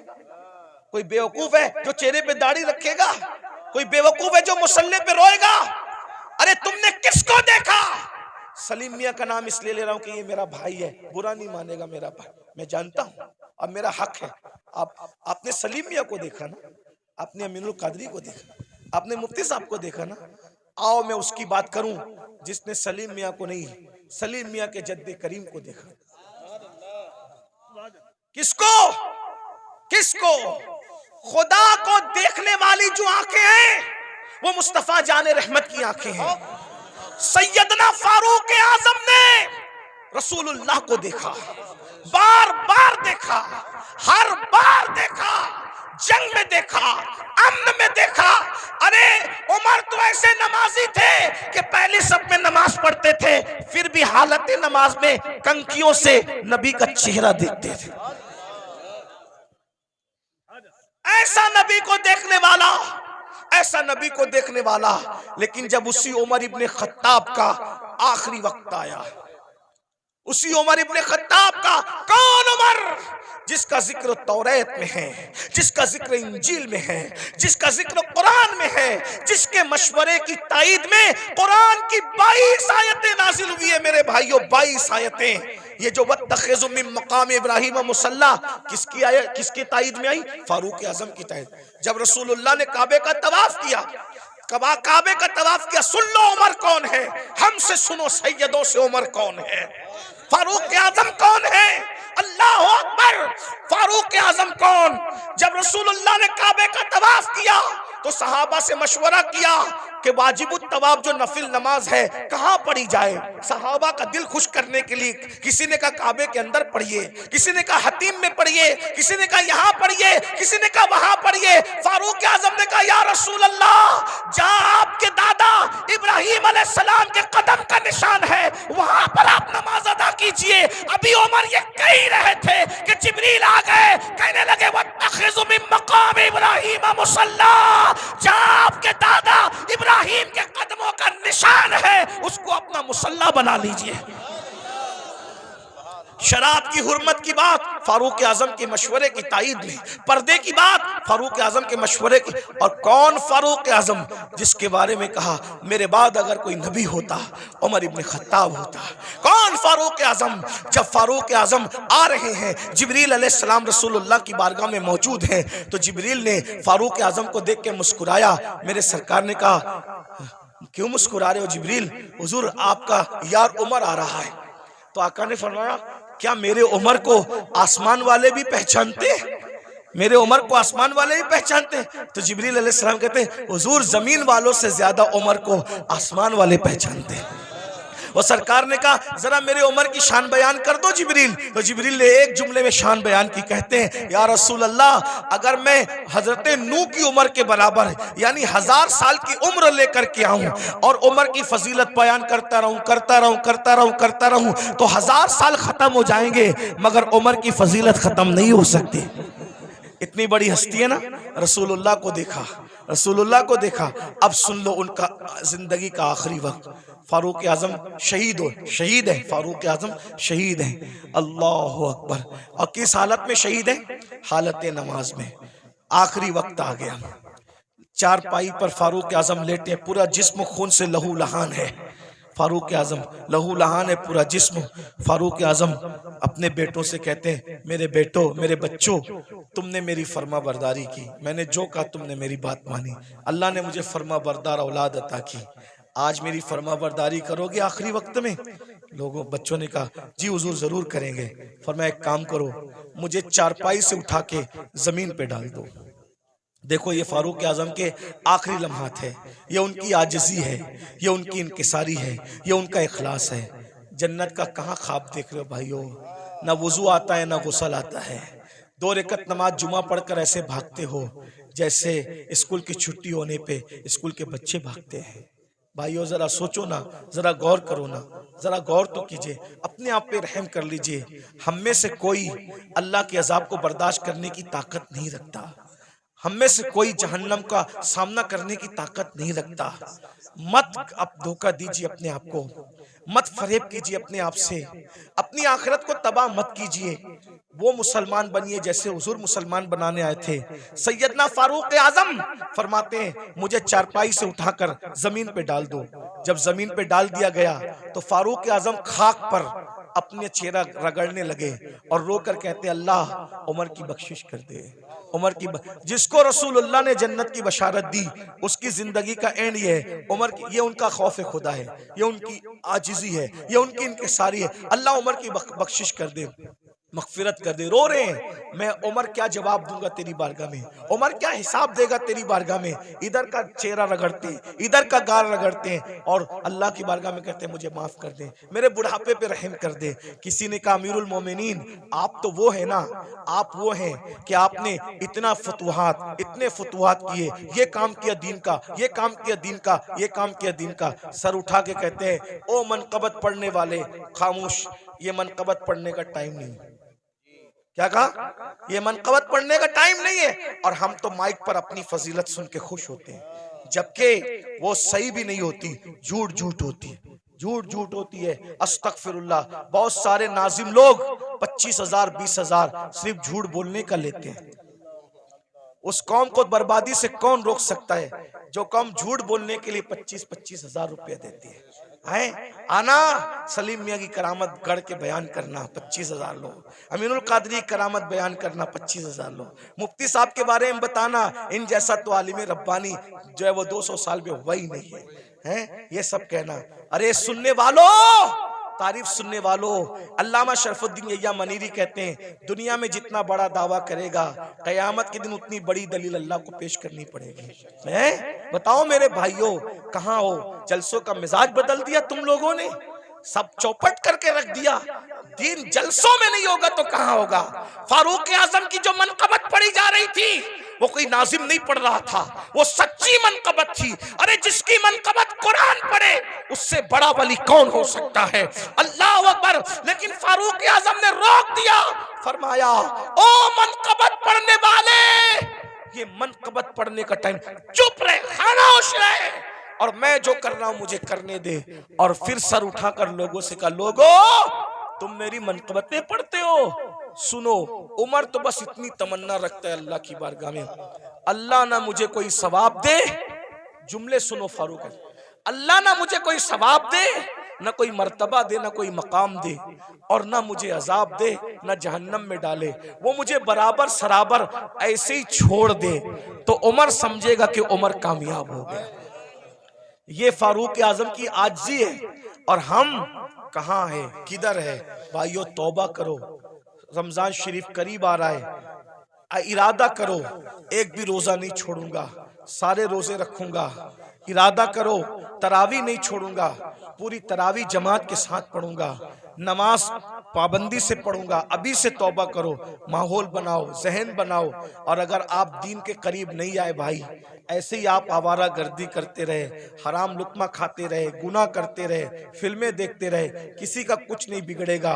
कोई बेवकूफ है जो चेहरे पे दाढ़ी रखेगा? कोई बेवकूफ है जो मुसल्ले पे रोएगा? अरे तुमने किसको देखा? सलीम मियां का नाम इसलिए ले रहा हूं कि ये मेरा भाई है, बुरा नहीं मानेगा मेरा भाई, मैं जानता हूं, अब मेरा हक है। आपने सलीम मियां को देखा ना, आपने अमीनुल कादरी को देखा, आपने मुफ्ती साहब को देखा ना। आओ मैं उसकी बात करूं जिसने सलीम मियां को नहीं, सलीम मियां के जद्दे करीम को देखा। किसको? किसको? खुदा को देखने वाली जो आंखें हैं वो मुस्तफा जाने रहमत की आंखें हैं। सैयदना फारूक आजम ने रसूलुल्लाह को देखा, बार बार देखा, हर बार देखा, जंग में देखा, अम्न में देखा। अरे उमर तो ऐसे नमाजी थे कि पहले सब में नमाज पढ़ते थे, फिर भी हालत नमाज में कंकियों से नबी का चेहरा देखते थे। ऐसा नबी को देखने वाला, ऐसा नबी को देखने वाला। लेकिन जब उसी उमर इब्ने खत्ताब का आखिरी वक्त आया, उसी उमर इब्ने खत्ताब का, कौन उमर जिसका जिक्र तौरात में है, जिसका जिक्र इंजील में है, जिसका जिक्र कुरान में है, जिसके मशवरे की ताईद में कुरान की 22 आयतें नाजिल हुई है। मेरे भाइयों, 22 आयतें। ये जो वत्तखिज़ु मिन मकाम इब्राहीम मुसल्ला किसकी आयत, किसकी ताईद में आई? फारूक आजम की ताईद। जब रसूलुल्लाह ने काबे का तवाफ किया, काबे का तवाफ किया, सुन लो उमर कौन है, हमसे सुनो सैयदों से उमर कौन है, फारूक आजम कौन है? अल्लाह अकबर। फारूक आजम कौन? जब रसूलुल्लाह ने काबे का तवाफ किया तो सहाबा से मशवरा किया कि वाजिबुत तवाफ जो नफिल नमाज है कहाँ पढ़ी जाए। सहाबा का दिल खुश करने के लिए किसी ने कहा काबे के अंदर पढ़िए, किसी ने कहा हतीम में पढ़िए, किसी ने कहा यहाँ पढ़िए, किसी ने कहा वहां पढ़िए। फारूक आजम ने कहा या रसूल अल्लाह, जहां आपके दादा इब्राहिम अलैहिस्सलाम के कदम का निशान है वहां पर आप नमाज अदा कीजिए। अभी उमर ये कह ही रहे थे कि जिब्रील आ गए, कहने लगे वत्तखिज़ु मिन मकाम इब्राहिम मुसल्ला, जहां आपके दादा इब्राहिम के कदमों का निशान है उसको अपना मुसल्ला बना लीजिए। शराब की हुर्मत की बात फारूक आजम के मशवरे की ताईद में, पर्दे की बात फारूक आजम के मशवरे की। और कौन फारूक आजम जिसके बारे में कहा मेरे बाद अगर कोई नबी होता उमर इब्न खत्ताब होता। कौन फारूक आजम? जब फारूक आजम आ रहे हैं, जिब्रील अलैहिस्सलाम रसूलुल्लाह की बारगाह में मौजूद हैं, तो जिब्रील ने फारूक आजम को देख के मुस्कुराया। मेरे सरकार ने कहा क्यों मुस्कुरा रहे हो जिब्रील? हुजूर आपका यार उमर आ रहा है। तो आका ने फरमाया क्या मेरे उमर को आसमान वाले भी पहचानते? मेरे उमर को आसमान वाले भी पहचानते? तो जिब्रील अलैहिस्सलाम कहते हुजूर जमीन वालों से ज्यादा उमर को आसमान वाले पहचानते। वो सरकार ने कहा जरा मेरे उमर की शान बयान कर दो जिब्रील। तो जिब्रील ने एक जुमले में शान बयान की। कहते हैं या रसूल अल्लाह, अगर मैं हजरत नूह की उम्र के बराबर यानी 1000 साल की उम्र लेकर के आऊं और उम्र की फजीलत बयान करता रहूं तो 1000 साल खत्म हो जाएंगे मगर उम्र की फजीलत खत्म नहीं हो सकती। इतनी बड़ी हस्ती है ना। रसूलुल्लाह को देखा, रसूलुल्लाह को देखा। अब सुन लो उनका जिंदगी का आखिरी वक्त। फारूक आजम शहीद है, फारूक आजम शहीद है। अल्लाह अकबर। और किस हालत में शहीद है? हालत नमाज में। आखिरी वक्त आ गया, चारपाई पर फारूक आजम लेटे, पूरा जिस्म खून से लहू लहान है। फारूक आजम लहू लहान है पूरा जिस्म। फारूक आजम अपने बेटों से कहते हैं मेरे बेटों, मेरे बच्चों, तुमने मेरी फर्मा बरदारी की, मैंने जो कहा तुमने मेरी बात मानी, अल्लाह ने मुझे फर्मा बरदार औलाद अता की, आज मेरी फर्मा बरदारी करोगे आखिरी वक्त में? लोगों बच्चों ने कहा जी हुजूर जरूर करेंगे। फरमाया एक काम करो, मुझे चारपाई से उठा के जमीन पे डाल दो। देखो ये फारूक आजम के आखिरी लम्हात है, ये उनकी आजिज़ी है, ये उनकी इनकिसारी है, ये उनका इखलास है। जन्नत का कहाँ ख्वाब देख रहे हो भाइयों? ना वुजू आता है ना गुस्ल आता है। 2 रकअत नमाज जुमा पढ़कर ऐसे भागते हो जैसे स्कूल की छुट्टी होने पे स्कूल के बच्चे भागते हैं। भाइयों जरा सोचो ना, जरा गौर करो ना, जरा गौर तो कीजिए, अपने आप पे रहम कर लीजिए। हम में से कोई अल्लाह के अजाब को बर्दाश्त करने की ताकत नहीं रखता, हम में से कोई जहन्नम का सामना करने की ताकत नहीं रखता। मत आप धोखा दीजिए अपने आप को, मत फरेब कीजिए अपने आप से, अपनी आखिरत को तबाह मत कीजिए। वो मुसलमान बनिए जैसे हुजूर मुसलमान बनाने आए थे। सैयदना फारूक आजम फरमाते हैं मुझे चारपाई से उठाकर जमीन पे डाल दो। जब जमीन पे डाल दिया गया तो फारूक आजम खाक पर अपने चेहरा रगड़ने लगे और रोकर कहते अल्लाह उमर की बख्शिश कर दे। उमर की जिसको रसूलुल्लाह ने जन्नत की बशारत दी उसकी जिंदगी का एंड ये है। उमर की, ये उनका खौफ खुदा है, ये उनकी आजिज़ी है, ये उनकी इनकिसारी है। अल्लाह उमर की बख्शिश कर दे, मगफिरत कर दे। रो रहे हैं, मैं उमर क्या जवाब दूंगा तेरी बारगाह में, उमर क्या हिसाब देगा तेरी बारगाह में। इधर का चेहरा रगड़ते, इधर का गाल रगड़ते हैं और अल्लाह की बारगाह में कहते हैं मुझे माफ कर दे, मेरे बुढ़ापे पे रहम कर दे। किसी ने कहा अमीरुल मोमिनीन आप तो वो है ना, आप वो हैं कि आपने इतना फतुहात, इतने फतुहात किए, ये काम किया दीन का, ये काम किया दीन का, ये काम किया दीन का। सर उठा के कहते हैं ओ मनकबत पढ़ने वाले खामोश, ये मनकबत पढ़ने का टाइम नहीं। क्या कहा? ये मनकबत पढ़ने का टाइम नहीं है। और हम तो माइक पर अपनी फजीलत सुन के खुश होते हैं, जबकि वो सही भी नहीं होती, झूठ झूठ होती है, झूठ झूठ होती है। अस्तगफिरुल्लाह। बहुत सारे नाजिम लोग 25,000 20,000 सिर्फ झूठ बोलने का लेते हैं। उस कौम को बर्बादी से कौन रोक सकता है जो कौम झूठ बोलने के लिए 25,000 रुपया देती है? आना सलीम मियाँ की करामत गढ़ के बयान करना 25,000 लोग, अमीनुल कादरी की करामत बयान करना 25,000 लोग, मुफ्ती साहब के बारे में बताना, इन जैसा तो आलिम रब्बानी जो है वो 200 साल में हुआ ही नहीं है, ये सब कहना। अरे सुनने वालों, तारीफ सुनने वालों, अल्लामा शरफुद्दीन यहिया मनीरी कहते हैं दुनिया में जितना बड़ा दावा करेगा कयामत के दिन उतनी बड़ी दलील अल्लाह को पेश करनी पड़ेगी। बताओ मेरे भाइयों कहाँ हो? जलसों का मिजाज बदल दिया तुम लोगों ने, सब चौपट करके रख दिया। दीन जलसों में नहीं होगा तो कहां होगा। फारूक आजम की जो मनकबत पढ़ी जा रही थी वो कोई नाजिम नहीं पढ़ रहा था, वो सच्ची मनकबत थी। अरे जिसकी मनकबत कुरान पढ़े उससे बड़ा वली कौन हो सकता है। अल्लाह अकबर। लेकिन फारूक आजम ने रोक दिया, फरमाया ओ मनकबत पढ़ने वाले, ये मनकबत पढ़ने का टाइम, चुप रहे, खामोश रहे, और मैं जो कर रहा हूं मुझे करने दे। और फिर सर उठाकर लोगों से कहा, लोगों तुम मेरी मनकबतें पढ़ते हो, सुनो। उमर तो बस इतनी तमन्ना रखता है अल्लाह की बारगाह में, अल्लाह ना मुझे कोई सवाब दे, जुमले सुनो फारूक, अल्लाह ना मुझे कोई सवाब दे, ना कोई मर्तबा दे, ना कोई मकाम दे, और ना मुझे अजाब दे, ना जहन्नम में डाले, वो मुझे बराबर सराबर ऐसे ही छोड़ दे, तो उमर समझेगा कि उमर कामयाब हो गया। ये फारूक आजम की आजिज़ी है। और हम कहाँ है, किधर है? भाइयों तौबा करो, रमजान शरीफ करीब आ रहा है, इरादा करो एक भी रोजा नहीं छोड़ूंगा, सारे रोजे रखूंगा। इरादा करो तरावी नहीं छोड़ूंगा, पूरी तरावी जमात के साथ पढ़ूंगा, नमाज पाबंदी से पढ़ूंगा। अभी से तौबा करो, माहौल बनाओ, जहन बनाओ। और अगर आप दीन के करीब नहीं आए भाई, ऐसे ही आप आवारा गर्दी करते रहे, हराम लुक्मा खाते रहे, गुनाह करते रहे, फिल्में देखते रहे, किसी का कुछ नहीं बिगड़ेगा।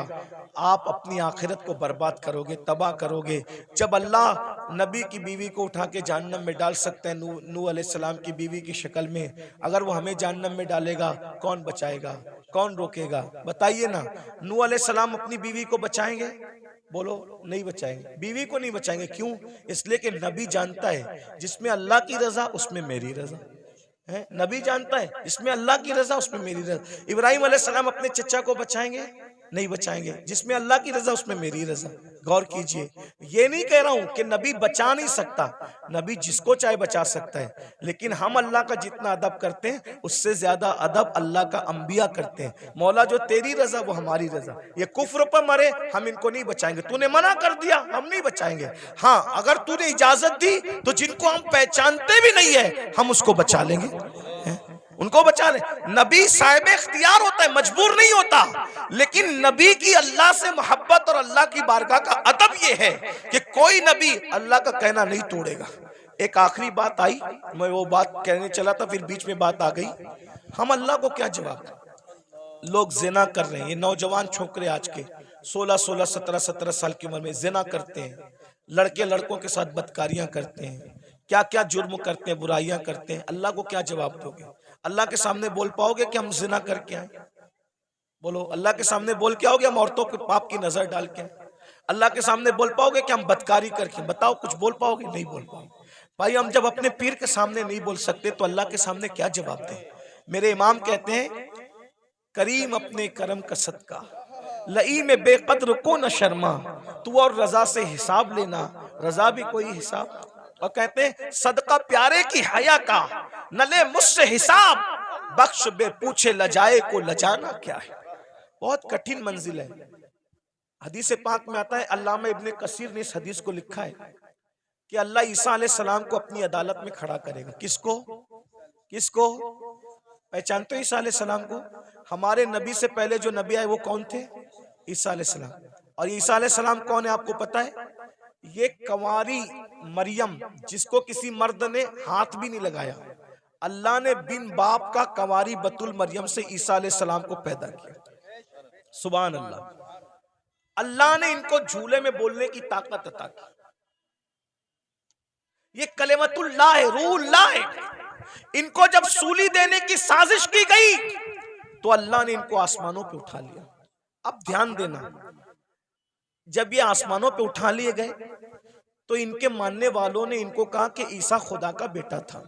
आप अपनी आखिरत को बर्बाद करोगे, तबाह करोगे। जब अल्लाह नबी की बीवी को उठा के जहन्नम में डाल सकते हैं, नूह अलैहिस्सलाम की बीवी की शक्ल में, अगर वो हमें जहन्नम में डालेगा कौन बचाएगा, कौन रोकेगा? बताइए ना। नूह अलैहिस्सलाम अपनी बीवी को बचाएंगे? बोलो नहीं बचाएंगे, बीवी को नहीं बचाएंगे। क्यों? इसलिए कि नबी जानता है जिसमें अल्लाह की रजा उसमें मेरी रजा है। नबी जानता है जिसमें अल्लाह की रजा उसमें मेरी रजा। इब्राहिम अलैहिस्सलाम अपने चचा को बचाएंगे? नहीं बचाएंगे, जिसमें अल्लाह की रजा उसमें मेरी रजा। गौर कीजिए, ये नहीं कह रहा हूं कि नबी बचा नहीं सकता, नबी जिसको चाहे बचा सकता है, लेकिन हम अल्लाह का जितना अदब करते हैं उससे ज्यादा अदब अल्लाह का अंबिया करते हैं। मौला जो तेरी रजा वो हमारी रजा। ये कुफ्र पर मरे हम इनको नहीं बचाएंगे, तूने मना कर दिया हम नहीं बचाएंगे। हाँ, अगर तूने इजाजत दी तो जिनको हम पहचानते भी नहीं है हम उसको बचा लेंगे, उनको बचा ले। नबी साहिब इख्तियार होता है, मजबूर नहीं होता। लेकिन नबी की अल्लाह से मोहब्बत और अल्लाह की बारगाह का अदब यह है कि कोई नबी अल्लाह का कहना नहीं तोड़ेगा। एक आखिरी बात आई, मैं वो बात कहने चला था, फिर बीच में बात आ गई। हम अल्लाह को क्या जवाब दें? लोग जिना कर रहे हैं, ये नौजवान छोकरे आज के 16-16, 17-17 साल की उम्र में जिना करते हैं, लड़के लड़कों के साथ बदकारियां करते हैं, क्या क्या जुर्म करते हैं, बुराइयां करते हैं। अल्लाह को क्या जवाब दोगे? अल्लाह के सामने बोल पाओगे कि हम जिना करके आए? बोलो, अल्लाह के सामने बोल के आओगे हम औरतों के पाप की नजर डाल के? अल्लाह के सामने बोल पाओगे कि हम बदकारी करके? बताओ, कुछ बोल पाओगे? नहीं बोल पाओगे। भाई हम जब अपने पीर के सामने नहीं बोल सकते तो अल्लाह के सामने क्या जवाब दें? मेरे इमाम कहते हैं, करीम अपने करम का सदका, लई में बेकद्र को न शर्मा, तू और रजा से हिसाब लेना, रजा भी कोई हिसाब। और कहते हैं, सदका प्यारे की हया का, न ले मुझसे हिसाब, बख्श बे पूछे लजाए को लजाना क्या है। बहुत कठिन मंजिल है। हदीस पाक में आता है, अल्लामा इब्ने कसीर ने इस हदीस को लिखा है कि अल्लाह ईसा अलैहिस्सलाम को अपनी अदालत में खड़ा करेगा। किसको? किसको? पहचानते हो ईसा अलैहिस्सलाम को? हमारे नबी से पहले जो नबी आए वो कौन थे? ईसा अलैहिस्सलाम। और ईसा अलैहिस्सलाम कौन है आपको पता है? ये कंवारी मरियम, जिसको किसी मर्द ने हाथ भी नहीं लगाया, अल्लाह ने बिन बाप का कंवारी बतुल मरियम से ईसा अलैहिस्सलाम को पैदा किया। सुभान अल्लाह। अल्लाह ने इनको झूले में बोलने की ताकत अता की। ये कलेमतुल्लाह है, रूहुल्लाह है। इनको जब सूली देने की साजिश की गई तो अल्लाह ने इनको आसमानों पे उठा लिया। अब ध्यान देना, जब ये आसमानों पे उठा लिए गए तो इनके मानने वालों ने इनको कहा कि ईसा खुदा का बेटा था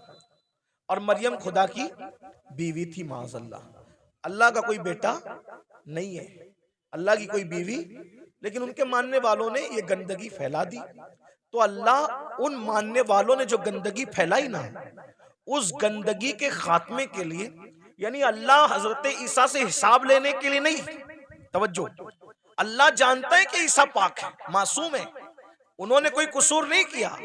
और मरियम खुदा की बीवी थी। माज़अल्लाह, अल्लाह का कोई बेटा नहीं है, अल्लाह की कोई बीवी। लेकिन उनके मानने वालों ने ये गंदगी फैला दी। तो अल्लाह उन मानने वालों ने जो गंदगी फैलाई ना, उस गंदगी के खात्मे के लिए, यानी अल्लाह हजरत ईसा से हिसाब लेने के लिए नहीं, तवज्जो, अल्लाह जानता है कि ईसा पाक है, मासूम है, उन्होंने कोई कसूर नहीं किया,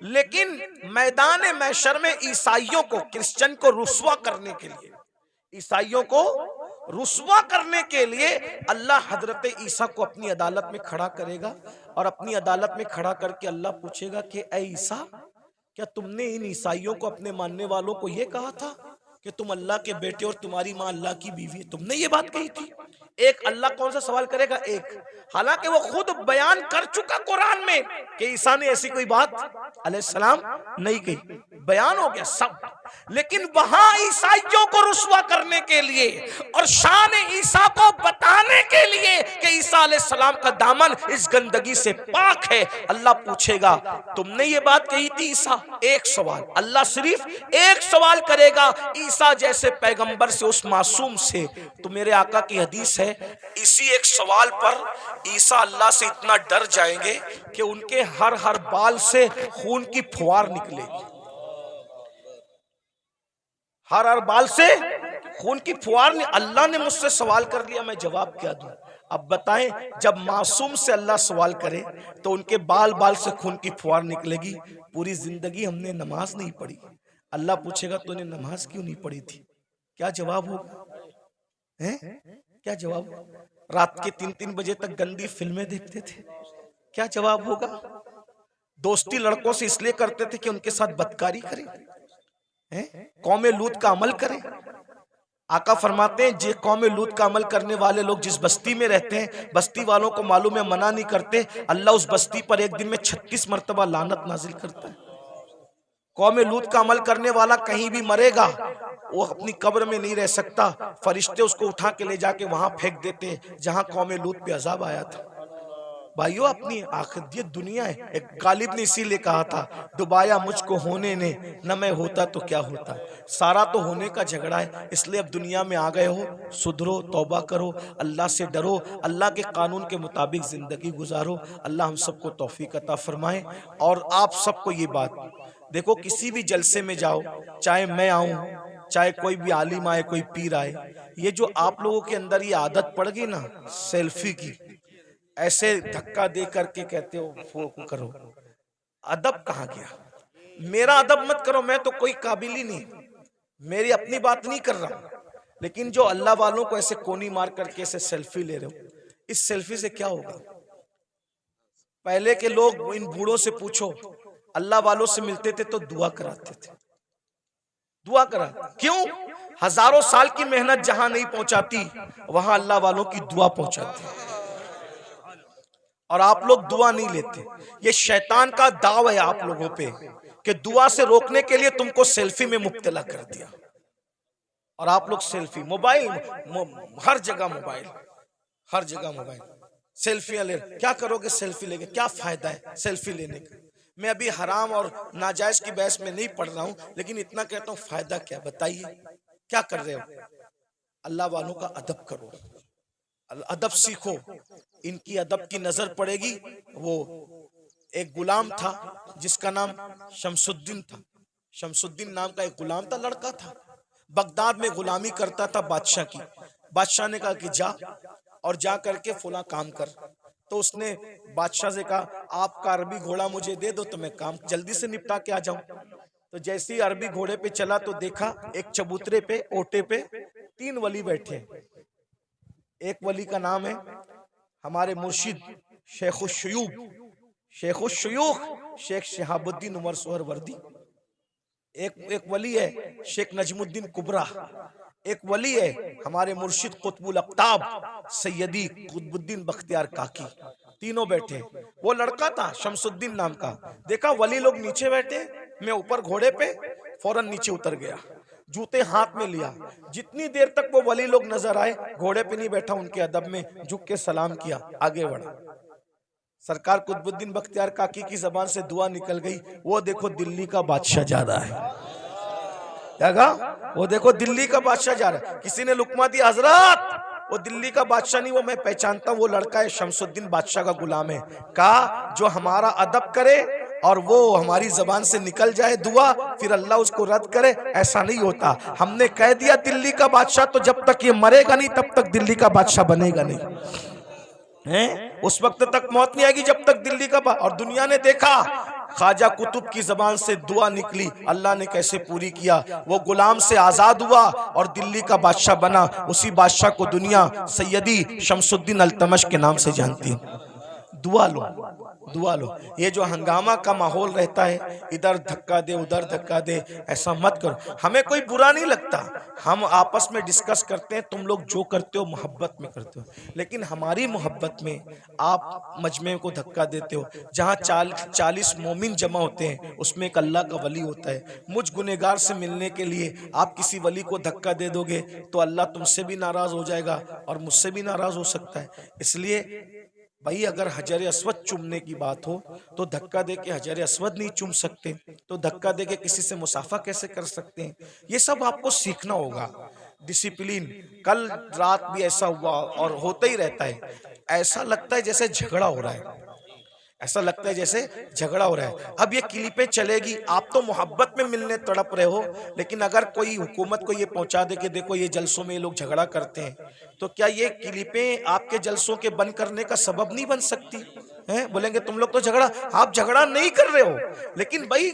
लेकिन मैदान महशर में ईसाइयों को, क्रिश्चियन को रुस्वा करने के लिए, ईसाइयों को रुस्वा करने के लिए अल्लाह हजरत ईसा को अपनी अदालत में खड़ा करेगा और अपनी अदालत में खड़ा करके अल्लाह पूछेगा कि ऐ ईसा, क्या तुमने इन ईसाइयों को, अपने मानने वालों को यह कहा था कि तुम अल्लाह के बेटे और तुम्हारी मां अल्लाह की बीवी है? तुमने ये बात कही थी? एक अल्लाह कौन सा सवाल करेगा? एक। हालांकि वो खुद बयान कर चुका कुरान में कि ईसा ने ऐसी कोई बात अलैहिस्सलाम नहीं कही, बयान हो गया सब। लेकिन वहां ईसाइयों को रुस्वा करने के लिए और शान ईसा को बताने के लिए कि ईसा अलैहिस्सलाम का दामन इस गंदगी से पाक है, अल्लाह पूछेगा तुमने ये बात कही थी ईसा? एक सवाल, अल्लाह सिर्फ एक सवाल करेगा ईसा जैसे पैगंबर से, उस मासूम से। तो मेरे आका की हदीस है, इसी एक सवाल पर ईसा अल्लाह से इतना डर जाएंगे कि उनके हर बाल से खून की फुहार निकलेगी। हर बाल से खून की फुहार। अल्लाह ने मुझसे सवाल कर लिया, मैं जवाब क्या दूं? अब बताएं, जब मासूम से अल्लाह सवाल करे तो उनके बाल से खून की फुहार निकलेगी। पूरी जिंदगी हमने नमाज नहीं पढ़ी, अल्लाह पूछेगा तूने नमाज क्यों नहीं पढ़ी थी? क्या जवाब होगा? क्या जवाब? रात के 3-3 बजे तक गंदी फिल्में देखते थे, क्या जवाब होगा? दोस्ती लड़कों से इसलिए करते थे कि उनके साथ बदकारी करें, कौमे लूत का अमल करें। आका फरमाते हैं, जे कौमे लूत का अमल करने वाले लोग जिस बस्ती में रहते हैं, बस्ती वालों को मालूम है, मना नहीं करते, अल्लाह उस बस्ती पर एक दिन में 36 मरतबा लानत नाजिल करता है। कौमे लूत का अमल करने वाला कहीं भी मरेगा, वो अपनी कब्र में नहीं रह सकता, फरिश्ते उसको उठा के ले जाके वहां फेंक देते जहां कौमे लूत पे अजाब आया था। भाइयों, अपनी आखिरत ये दुनिया है। एक गालिब ने इसीलिए कहा था, डुबाया मुझको होने ने, न मैं होता तो क्या होता। सारा तो होने का झगड़ा है, इसलिए अब दुनिया में आ गए हो, सुधरो, तौबा करो, अल्लाह से डरो, अल्लाह के कानून के मुताबिक जिंदगी गुजारो। अल्लाह हम सबको तौफीक अता फरमाए। और आप सबको ये बात देखो, किसी भी जलसे में जाओ, चाहे मैं आऊं, चाहे कोई भी आलिम आए, कोई पीर आए, ये जो आप लोगों के अंदर ये आदत पड़ गई ना सेल्फी की, ऐसे धक्का दे करके कहते हो फोटो करो, अदब कहाँ गया? मेरा अदब मत करो, मैं तो कोई काबिल ही नहीं, मेरी अपनी बात नहीं कर रहा, लेकिन जो अल्लाह वालों को ऐसे कोनी मार करके ऐसे सेल्फी ले रहे हो, इस सेल्फी से क्या होगा? पहले के लोग, इन बूढ़ों से पूछो, अल्लाह वालों से मिलते थे तो दुआ कराते थे, दुआ करा। क्यों? हजारों साल की मेहनत जहां नहीं पहुंचाती, वहां अल्लाह वालों की दुआ पहुंचाती। और आप लोग दुआ नहीं लेते। ये शैतान का दाव है आप लोगों पे कि दुआ से रोकने के लिए तुमको सेल्फी में मुब्तला कर दिया। और आप लोग सेल्फी, मोबाइल, हर जगह मोबाइल, हर जगह मोबाइल, सेल्फियां ले। क्या करोगे सेल्फी लेके? क्या फायदा है सेल्फी लेने का? मैं अभी हराम और नाजायज की बहस में नहीं पढ़ रहा हूं, लेकिन इतना कहता हूं, फायदा क्या? बताइए, क्या कर रहे हो? अल्लाह वालों का अदब करो, अदब सीखो। इनकी अदब की नजर पड़ेगी। वो एक गुलाम था जिसका नाम शमसुद्दीन था। शमसुद्दीन नाम का एक गुलाम था, लड़का था, बगदाद में गुलामी करता था बादशाह की। बादशाह ने कहा कि जा और जा करके फुला काम कर। तो उसने बादशाह से कहा, आपका अरबी घोड़ा मुझे दे दो तो मैं काम जल्दी से निपटा के आ जाऊं। तो जैसे ही अरबी घोड़े पे चला तो देखा एक चबूतरे पे, ओटे पे 3 वली बैठे हैं। एक वली का नाम है हमारे मुर्शिद शेखुश्शयूख शेख शहाबुद्दीन उमर सोहरवर्दी। एक वली है शेख नजमुद्दीन कुबरा। एक वली है हमारे मुर्शिद कुतुबुल अक्ताब सैयदी कुतुबुद्दीन बख्तियार काकी। तीनों बैठे। वो लड़का था शमसुद्दीन नाम का। देखा वली लोग नीचे बैठे, मैं ऊपर घोड़े पे, फौरन नीचे उतर गया, जूते हाथ में लिया। जितनी देर तक वो वली लोग नजर आए, घोड़े पे नहीं बैठा, उनके अदब में झुक के सलाम किया, आगे बढ़ा। सरकार कुतुबुद्दीन बख्तियार काकी की जबान से दुआ निकल गई, वो देखो दिल्ली का बादशाह जा रहा है। क्या कहा? वो देखो दिल्ली का बादशाह जा रहा है। किसी ने लुकमा दिया, हजरत वो दिल्ली का बादशाह नहीं, वो मैं पहचानता हूं, वो लड़का है शमसुद्दीन बादशाह का गुलाम है। कहा जो हमारा अदब करे और वो हमारी जबान से निकल जाए दुआ, फिर अल्लाह उसको रद्द करे, ऐसा नहीं होता। हमने कह दिया दिल्ली का बादशाह, तो जब तक ये मरेगा नहीं तब तक दिल्ली का बादशाह बनेगा नहीं है। उस वक्त तक मौत नहीं आएगी जब तक दिल्ली का। और दुनिया ने देखा ख्वाजा कुतुब की जबान से दुआ निकली, अल्लाह ने कैसे पूरी किया। वो गुलाम से आजाद हुआ और दिल्ली का बादशाह बना। उसी बादशाह को दुनिया सैयदी शमसुद्दीन अल्तमश के नाम से जानती है। दुआ लो, दुआ लो। ये जो हंगामा का माहौल रहता है, इधर धक्का दे उधर धक्का दे, ऐसा मत करो। हमें कोई बुरा नहीं लगता, हम आपस में डिस्कस करते हैं, तुम लोग जो करते हो मोहब्बत में करते हो, लेकिन हमारी मोहब्बत में आप मजमे को धक्का देते हो। जहाँ 40 मोमिन जमा होते हैं, उसमें एक अल्लाह का वली होता है। मुझ गुनेगार से मिलने के लिए आप किसी वली को धक्का दे दोगे तो अल्लाह तुमसे भी नाराज हो जाएगा और मुझसे भी नाराज हो सकता है। इसलिए भाई, अगर हजर अस्वद चूमने की बात हो तो धक्का दे के हजर अस्वद नहीं चूम सकते, तो धक्का दे के किसी से मुसाफा कैसे कर सकते हैं? ये सब आपको सीखना होगा। डिसिप्लिन। कल रात भी ऐसा हुआ और होता ही रहता है। ऐसा लगता है जैसे झगड़ा हो रहा है, ऐसा लगता है जैसे झगड़ा हो रहा है। अब ये क्लिपें चलेगी, आप तो मोहब्बत में मिलने तड़प रहे हो, लेकिन अगर कोई हुकूमत को ये पहुंचा दे कि देखो ये जलसों में ये लोग झगड़ा करते हैं, तो क्या ये क्लिपें आपके जलसों के बंद करने का सबब नहीं बन सकती हैं? बोलेंगे तुम लोग तो झगड़ा, आप झगड़ा नहीं कर रहे हो, लेकिन भाई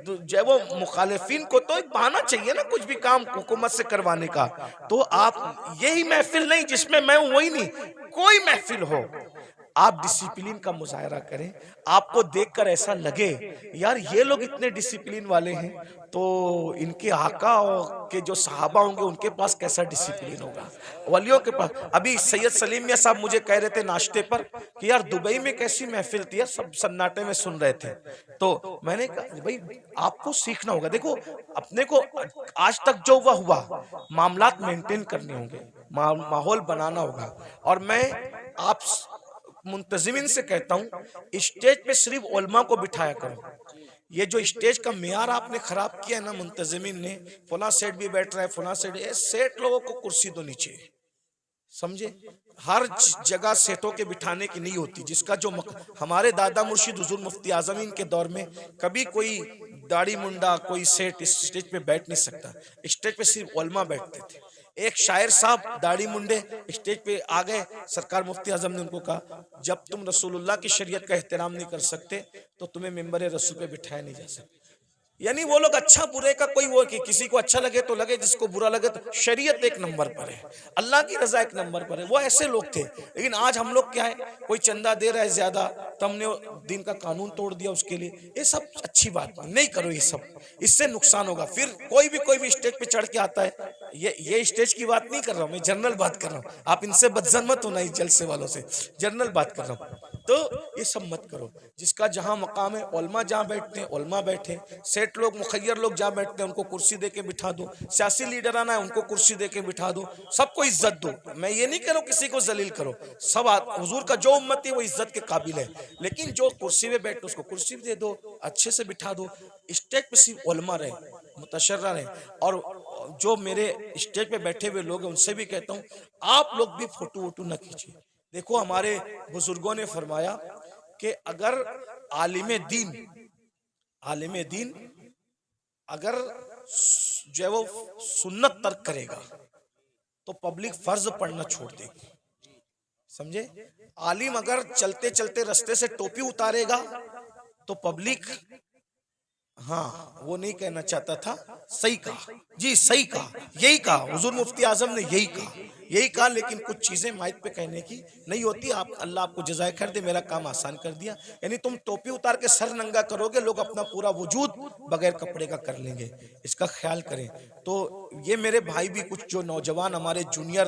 जो वो मुखालिफिन को तो एक बहाना चाहिए ना कुछ भी काम हुकूमत से करवाने का। तो आप यही महफिल नहीं जिसमें मैं हूं, वही नहीं, कोई महफिल हो, आप डिसिप्लिन का मुजाहरा करें। आपको देखकर ऐसा लगे यार ये लोग इतने डिसिप्लिन वाले हैं, तो इनके आका के जो सहाबा होंगे उनके पास कैसा डिसिप्लिन होगा, वलियों के पास। अभी सैयद सलीम मियां साहब मुझे कह रहे थे नाश्ते पर कि यार दुबई में कैसी महफिल थी, सब सन्नाटे में सुन रहे थे। तो मैंने कहा भाई आपको सीखना होगा। देखो अपने को आज तक जो हुआ मामलात मेंटेन करने होंगे, माहौल बनाना होगा। और मैं आप मुंतजिमिन से कहता हूं, स्टेज पे सिर्फ उलमा को बिठाया करो। ये जो स्टेज का मेयार आपने खराब किया ना मुंतजिमिन ने, फला सेठ भी बैठ रहा है, फला सेठ लोगों को कुर्सी दो नीचे, समझे? हर जगह सेठों के बिठाने की नहीं होती। जिसका जो हमारे दादा मुर्शिद हुजूर मुफ्ती आजमीन के दौर में कभी कोई दाढ़ी मुंडा कोई सेठ इस स्टेज पे बैठ नहीं सकता। स्टेज पे सिर्फ उलमा बैठते थे। एक शायर साहब दाढ़ी मुंडे स्टेज पे आ गए, सरकार मुफ्ती आजम ने उनको कहा जब तुम रसूलुल्लाह की शरीयत का एहतराम नहीं कर सकते तो तुम्हें मिंबर रसूल पे बिठाया नहीं जा सकता। यानी वो लोग अच्छा बुरे का कोई वो कि किसी को अच्छा लगे तो लगे, जिसको बुरा लगे तो शरीयत एक नंबर पर है, अल्लाह की रजा एक नंबर पर है। वो ऐसे लोग थे। लेकिन आज हम लोग क्या है, कोई चंदा दे रहा है ज्यादा तो हमने दिन का कानून तोड़ दिया उसके लिए। ये सब अच्छी बात नहीं करो, ये सब इससे नुकसान होगा। फिर कोई भी स्टेज पे चढ़ के आता है, ये स्टेज की बात नहीं कर रहा हूँ मैं, जनरल बात कर रहा हूँ। आप इनसे बदजन मत होना, इस जलसे वालों से, जनरल बात कर रहा हूँ। तो ये सब मत करो। जिसका जहां मकाम है, उलमा जहां बैठते हैं उलमा बैठे, सेठ लोग मुखैर लोग जहां बैठते हैं उनको कुर्सी दे के बिठा दो, सियासी लीडर आना है उनको कुर्सी दे के बिठा दो, सबको इज्जत दो। मैं ये नहीं कह रहा हूं किसी को जलील करो, सब हुजूर का जो उम्मत है वो इज्जत के काबिल है, लेकिन जो कुर्सी पे बैठे उसको कुर्सी दे दो, अच्छे से बिठा दो। स्टेज पे सिर्फ उलमा रहे, मुतशर्रा रहे। और जो मेरे स्टेज पे बैठे हुए लोग हैं उनसे भी कहता हूँ आप लोग भी फोटो वोटो न खींचिए। देखो हमारे बुजुर्गों ने फरमाया कि अगर आलिम दीन अगर जो है वो सुन्नत तर्क करेगा तो पब्लिक फर्ज पढ़ना छोड़ देगी, समझे? आलिम अगर चलते चलते रास्ते से टोपी उतारेगा तो पब्लिक, हाँ वो नहीं कहना चाहता था, सही कहा जी, सही कहा, यही कहा हुजूर मुफ्ती आजम ने, यही कहा। लेकिन कुछ चीजें माइक पे कहने की नहीं होती। आप अल्लाह आपको जज़ाए खैर दे, मेरा काम आसान कर दिया। यानी तुम टोपी उतार के सर नंगा करोगे, लोग अपना पूरा वजूद बगैर कपड़े का कर लेंगे, इसका ख्याल करें। तो ये मेरे भाई भी कुछ जो नौजवान हमारे जूनियर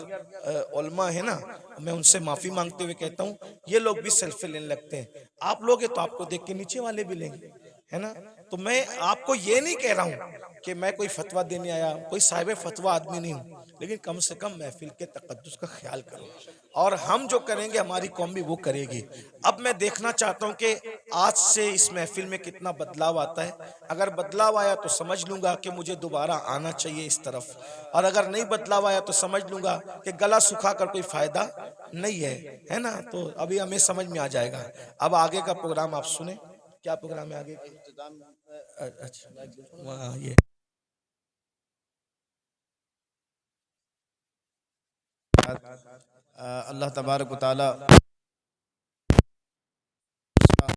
उलमा है ना, मैं उनसे माफी मांगते हुए कहता हूँ ये लोग भी सेल्फी लेने लगते हैं। आप लोग तो आपको देख के नीचे वाले भी लेंगे, है ना? तो मैं आपको ये नहीं कह रहा हूं कि मैं कोई फतवा देने आया, कोई साहिब फतवा आदमी नहीं हूं, लेकिन कम से कम महफिल के तकद्दुस का ख्याल करो। और हम जो करेंगे हमारी कौम भी वो करेगी। अब मैं देखना चाहता हूं कि आज से इस महफिल में कितना बदलाव आता है। अगर बदलाव आया तो समझ लूंगा कि मुझे दोबारा आना चाहिए इस तरफ, और अगर नहीं बदलाव आया तो समझ लूंगा कि गला सुखा कर कोई फायदा नहीं है ना? तो अभी हमें समझ में आ जाएगा। अब आगे का प्रोग्राम आप सुने। क्या प्रोग्राम है आगे? अच्छा ये अल्लाह तबारक व तआला